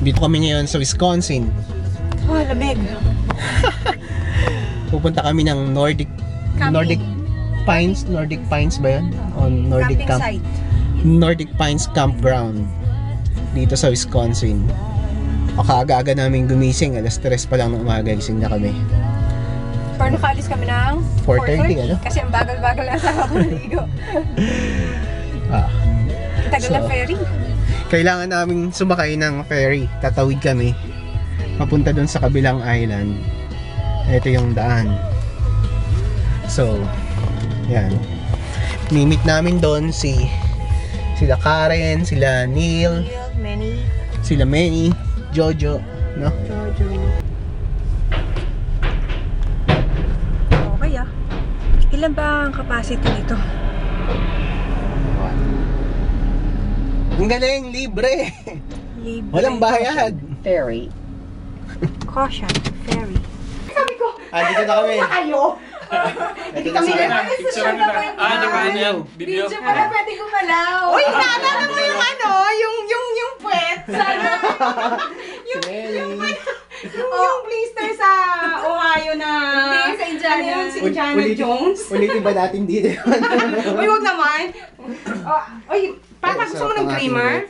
Dito kami ngayon sa Wisconsin. Oh, lamig. Pupunta kami ng Nordic Pines ba yun? On Nordic Camping site. Nordic Pines Campground dito sa Wisconsin. Aga-aga namin gumising, alas 3 pa lang ng umaga, gising na kami. Pero nakaalis kami ng 4:30, ano? Kasi ang bagal-bagal lang sa ako naligo. Tagal ng ferry. Kailangan naming sumakay ng ferry. Tatawid kami papunta doon sa kabilang island. Ito yung daan. So, yan. Mimit namin doon sila Karen, sila Neil, sila Manny, Jojo, no? Jojo. Okay ah. Ilan ba ang capacity nito? Ang galing, libre. Libre. Walang bayad. Ferry. Caution, ferry. Sabi ko, Dito na kami. Kayo? Hindi kami Picture na ba? Video Pala pwede gumalaw. Uy, naalala mo yung ano? Yung puwet. Yung blister sa Ohio na... Hindi, sa Indiana. Ano yun, si Indiana Jones? Ulitin ba natin dito yun? Uy, wag naman. Uy, Papa, gusto mo ng creamer?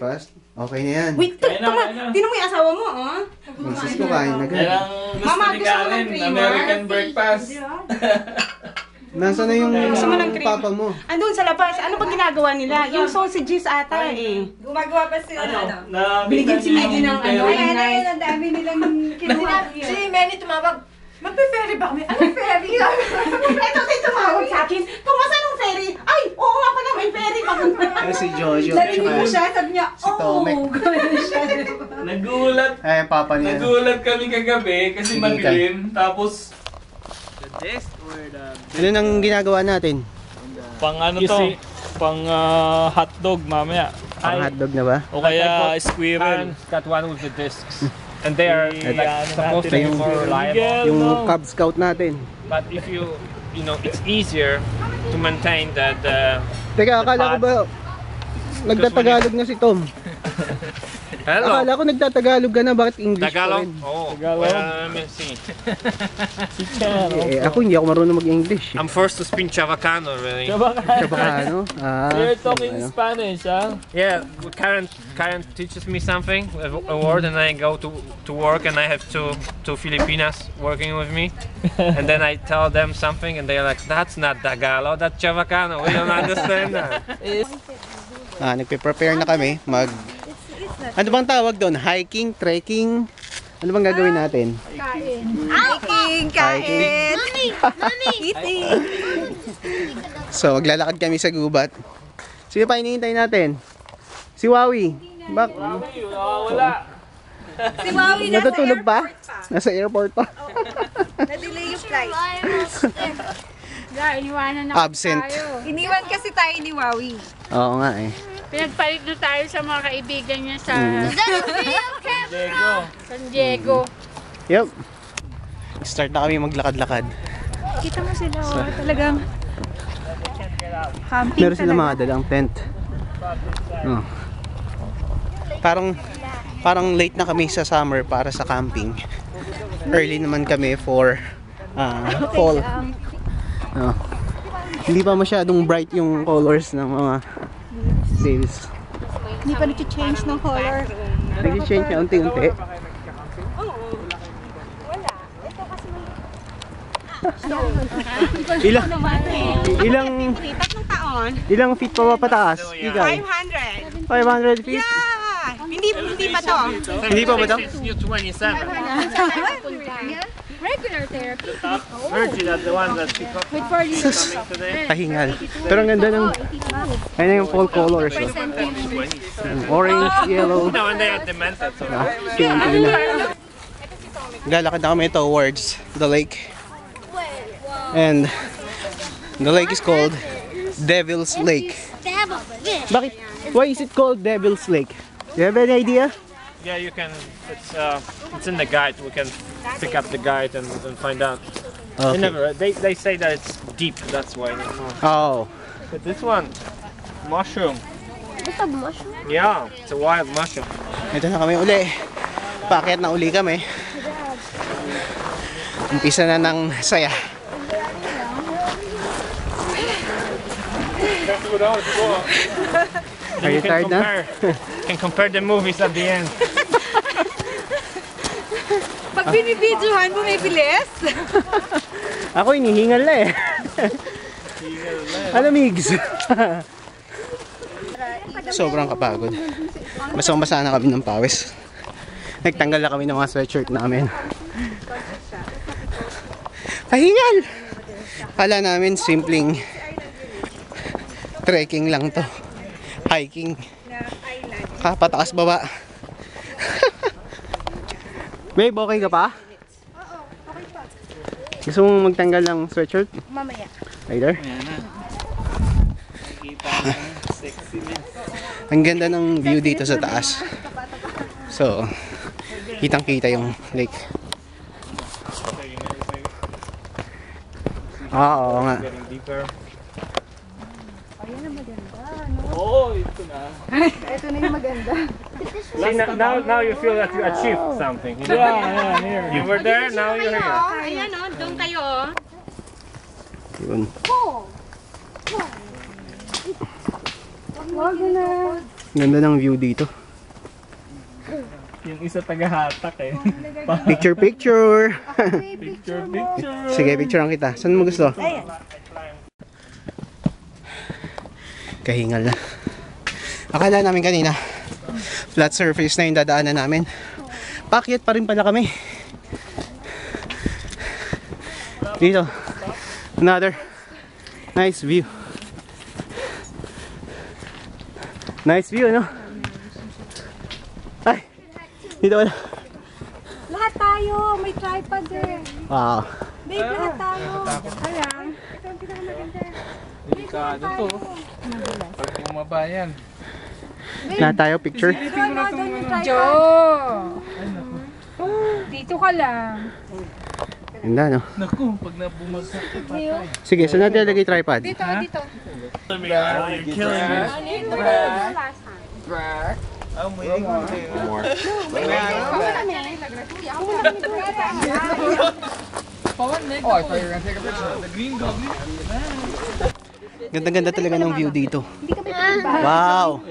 Okay na yan. Wait, tinan mo yung asawa mo, oh. Misis ko kain na ganun. Mama, gusto mo ng creamer? American breakfast. Nasaan na yung Gusto mo ng cream? papa mo? Andun sa labas. Ano bang ginagawa nila? Yung sausages ata eh. Gumagawa pa sila Binigyan si Maggie ng ano. Ay, ang dami nilang kinuha. Si Manny tumawag, magpe-ferry ba kami? Ano ferry? Ito tayo tumawag sa akin. Kumusta ng ferry? Ay, oo nga pala, may ferry. Si Jojo. Narinig ko siya, sabi niya, Si Tomek. gano'n siya. Nagulat. Papa niya. Nagulat kami kagabi kasi Sige, madilim. Tapos Ano nang ginagawa natin? Pang ano to? Pang hotdog mamaya. Pang hotdog na ba? O kaya squirrel. Got one with the discs. And they are like supposed to be more reliable. Yung Cub Scout natin. But if you know, it's easier to maintain that. Teka, akala ko ba nagtatagalog na si Tom? Hello. Akala ko nagtatagalog ka na, bakit English Tagalog? pa rin? Oh, Tagalog. let me see. Ako hindi ako marunong mag-English. I'm forced to speak Chavacano, really. Chabacano? You're talking Spanish, huh? Yeah, Karen teaches me something, a word, and I go to work, and I have two Filipinas working with me, and then I tell them something, and they're like, "That's not Tagalog, that's Chavacano. We don't understand that." Nagpe-prepare na kami ano bang tawag doon? Hiking? Trekking? Ano bang gagawin natin? Hiking, kain. Eating. So, maglalakad kami sa gubat. Sino pa hinihintay natin? Si Wawi. Wala. Si Wawi nasa Natutulog pa? airport pa. Nasa airport pa. Na-delay yung flight. Iniwanan na Absent. tayo. Iniwan kasi tayo ni Wawi. Oo nga eh. Pinagpalit na tayo sa mga kaibigan niya sa Diego. San Diego. Yup. Start na kami maglakad-lakad. Kita mo sila, talagang camping Meron sila talaga. mga dalang tent. Parang late na kami sa summer para sa camping. Early naman kami for fall. Hindi pa masyadong bright yung colors ng mga leaves. Hindi pa nag-change ng color. Nag-change na unti-unti. Ilang feet pa ba pataas? 500. 500 feet? Yeah! Hindi pa to. Hindi pa ba ito? You're 27. Regular therapy. Virgie, that's the one that she got today. Kahingal. Pero ang ganda ng ayun yung fall colors. Orange, yellow. No, and they are demented. So. Galakad na kami towards the lake. And the lake is called Devil's Lake. Bakit? Why is it called Devil's Lake? Do you have any idea? Yeah, you can. It's in the guide. We can pick up the guide and find out. Okay. They say that it's deep. That's why. Oh. But this one, mushroom. It's a mushroom? Yeah, it's a wild mushroom. Ito na kami uli. Paakyat na uli kami. Umpisa na ng saya. Are you tired na? Can compare the movies at the end. Pag binibidyohan, bumibilis. Ako inihingal na eh. Alamigs. Sobrang kapagod. Basang-basa na kami ng pawis. Nagtanggal na kami ng mga sweatshirt namin. Kahingal! Kala namin simpleng trekking lang to. Hiking. Pataas baba. Babe, okay ka pa? Oo, okay pa. Gusto mong magtanggal ng sweatshirt? Mamaya. Later? Ang ganda ng view dito sa taas. So, kitang-kita yung lake. Oo nga. Oo, ito na. Ito na yung maganda. See, now you feel that you achieved something. You know? Yeah, here. You were there, now you're here. Ayan o, doon kayo o. Yun. Wag na. Ganda ng view dito. Yung isa taga-hatak eh. Picture, picture! Picture, picture. Sige, picturean kita. Saan mo gusto? Kahingal na. Akala namin kanina, flat surface na yung dadaanan namin. Paakyat pa rin pala kami. Dito. Another nice view. Nice view, no? Ay! Dito wala. Lahat tayo. May tripod eh. Wow. Babe, lahat tayo. Ayan. Ito ang pinakamaganda. Delikado to. Pag bumaba yan. Lahat tayo, picture. Joe! Dito ka lang. Ganda, no? Naku, pag nabumagsak ka patay. Sige, saan natin ilagay tripod? Dito. You're killing me. Oh, may more. Oh, I thought you were gonna take a picture. The green goblin. Ganda-ganda talaga ng view dito. Wow!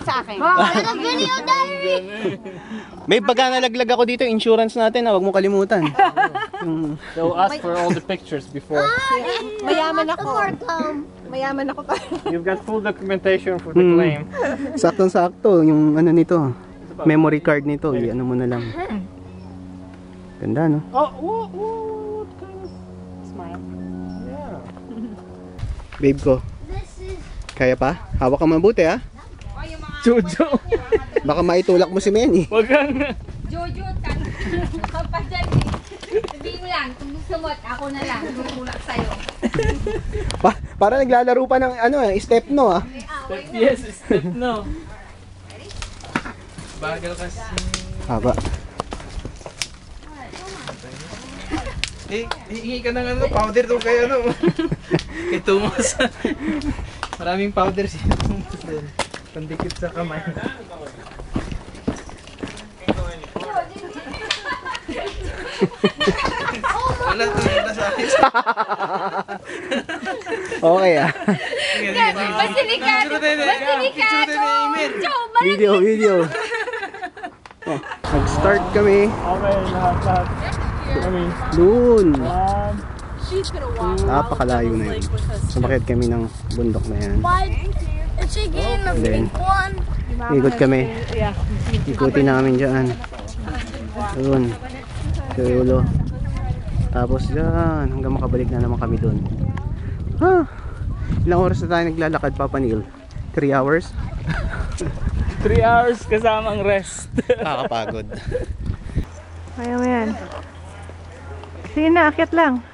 Sa akin. Video diary! May baga nalaglag ako dito, insurance natin, huwag mo kalimutan. Yung They'll ask for all the pictures before. Mayaman ako. Mayaman ako pa. You've got full documentation for the claim. saktong-sakto, yung ano nito, memory card nito, ano mo na lang. Ganda, no? Oh, what kind of smile? Yeah. Babe ko, kaya pa? Hawak ka mabuti, ha? Jojo. Baka maitulak mo si Manny. Wag kang... Jojo, kapatid. Sabihin mo lang, kung gusto mo, ako na lang. Tutulak sa'yo. Para naglalaro pa ng ano, step no, ha? Yes, step no. Bagal kasi. Haba. Hingi ka ng ano, powder doon kay ano. Kay Tumas. Maraming powder siya. Pandikit sa kamay. Wala to, wala sa akin. Okay, ah. Basilikado! Basilikado! Joe, Video. Oh, nag-start kami. Okay, lahat. Kami. Doon. She's gonna walk. Napakalayo na yun. Sumakit kami ng bundok na yan. A chicken, a Then, big one. ikot kami. Ikutin namin dyan. Doon. Tulo. Tapos dyan. Hanggang makabalik na naman kami doon. Ilang oras na tayo naglalakad, Papa Neil? 3 hours? 3 hours kasamang rest. Nakakapagod. Kaya mo yan. Sige na, akyat lang.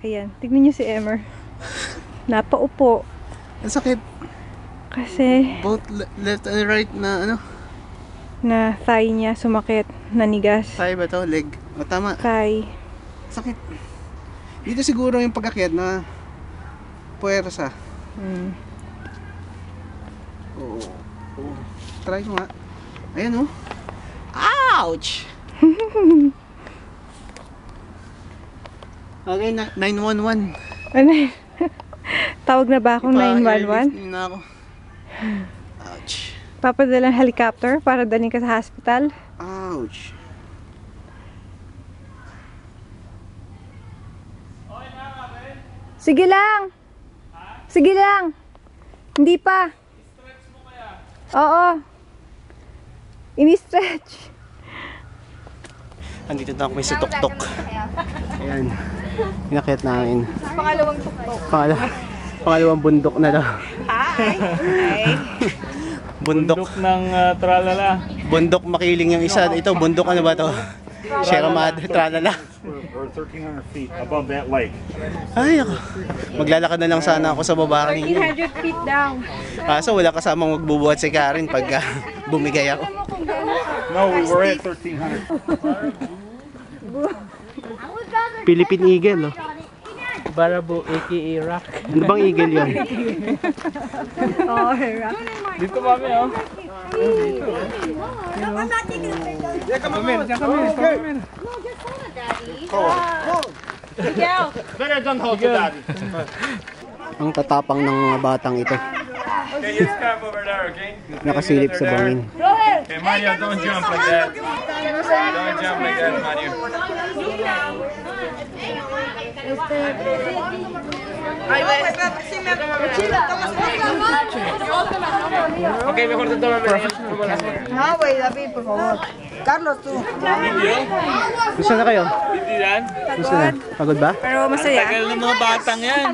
Ayan, tignan niyo si Emmer. Napaupo. Ang sakit. Kasi Both left and right na ano? na thigh niya sumakit, nanigas. Thigh ba to? Leg? O tama. Thigh. Sakit. Dito siguro yung pag-akyat na puwersa. Oo. Oh. Try ko nga. Ayan oh. Ouch! Okay na, 911. Ano yun? Tawag na ba akong 911? Na ako. Ouch. Papadalang helicopter para dalhin ka sa hospital? Ouch. Sige lang. Sige lang. Hindi pa. Stretch mo kaya? Oo. Ini-stretch. Andito na kami sa tuktok. Ayan. Inakyat namin. Pangalawang tuktok. Pangalawang bundok na daw. Hi. Hi. Bundok. ng tralala. Bundok Makiling yung isa. Ito, bundok ano ba to? Sierra Madre, Tralala. Or 1,300 feet above that lake. Ay, ako. Maglalakad na lang sana ako sa baba kanina. 1,300 feet down. Kaso wala kasamang magbubuhat si Karen pag bumigay ako. No, we were at 1,300. Philippine Eagle, oh. Barabo, aka Rock. Ano bang eagle yun? Oh, rock. Dito mami, oh. Better don't hold to daddy. Ang tatapang ng mga batang ito. Okay, you stop over there, okay? Nakasilip sa bangin. Okay, Mario, don't jump like that. Don't jump like that, Mario. Okay, mejor te tomas No, güey, David, por favor. Carlos, tú. Gusto na kayo? Hindi yan. Gusto na? Pagod ba? Pero masaya. Tagal ng mga batang yan.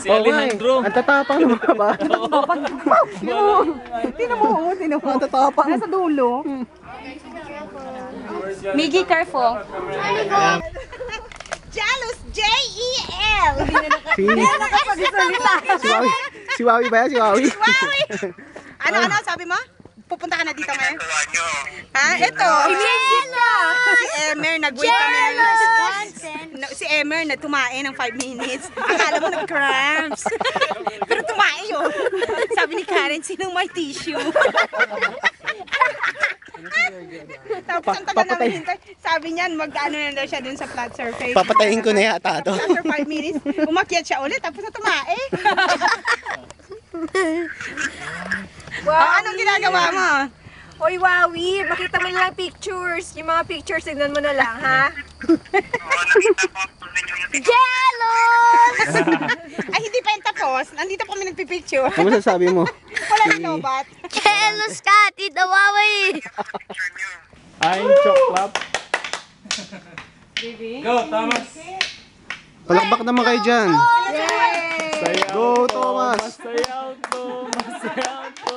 Si Oo nga eh. Alejandro. Ang tatapang ng mga bata. Tinan mo, tinan mo. Ang tatapang. Nasa dulo. Miggy, careful. Jealous, J-E-L. Si Wawi. Si Wawi ba yan? Si Wawi? Ano, sabi mo? Pupunta ka na dito ngayon? Ha? Ito. Si Emer, nag-wait kami ng... Si Emer, tumae ng 5 minutes. Akala mo nag-cramps. Pero tumae yun. Sabi ni Karen, sinong may tissue? Tapos ang tagal namin hintay. Sabi niyan, mag-ano na daw siya dun sa flat surface. Papatayin ko na yata to. After 5 minutes, umakyat siya ulit. Tapos na tumae. Anong ginagawa mo? Hoy, Wawi, makita mo lang pictures. Yung mga pictures, tignan mo na lang, ha? Jealous! Ay, hindi pa yung tapos. Nandito pa kami nagpipicture. Ano masasabi mo? Wala na lobat. Jealous ka, Tita Wawi! Ay, choklap. Go, Thomas. Palakbak naman kayo dyan. Sayaw. Go, Thomas. Sayaw to. Masayaw to.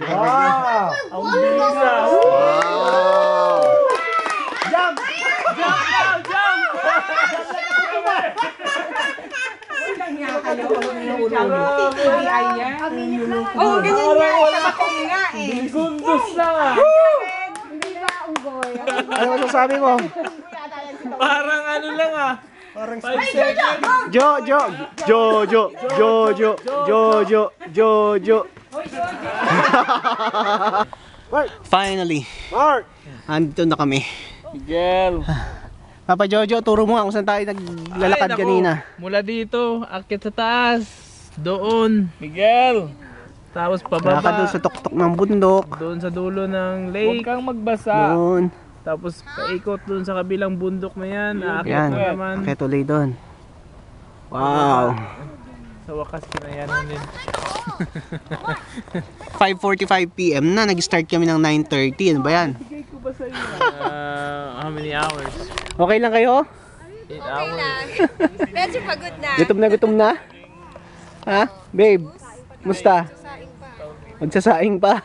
Wow! Ang bisa. Wow! Jump! Jump! Jump! Jump! Oh, ganyan nga. Nakakong nga eh. Gundos lang ah. Ano masasabi mo? Parang ano lang ah. Parang 5 seconds. Jojo. Finally. Mark! Andito na kami. Miguel. Papa Jojo, turo mo nga kung saan tayo naglalakad kanina. Mula dito, akit sa taas. Doon. Miguel. Tapos Lakad pababa. doon sa tuktok ng bundok. Doon sa dulo ng Huwag lake. kang magbasa. Doon. Tapos paikot doon sa kabilang bundok na yan. Aakit Yan. na naman. Akit ulit doon. Wow. Sa wakas kinayanan din. 5:45 PM na. Nag-start kami ng 9:30. Ano ba yan? How many hours? Okay lang kayo? 8 hours. Medyo pagod na. Gutom na? Ha? Babe, musta? Magsasaing pa.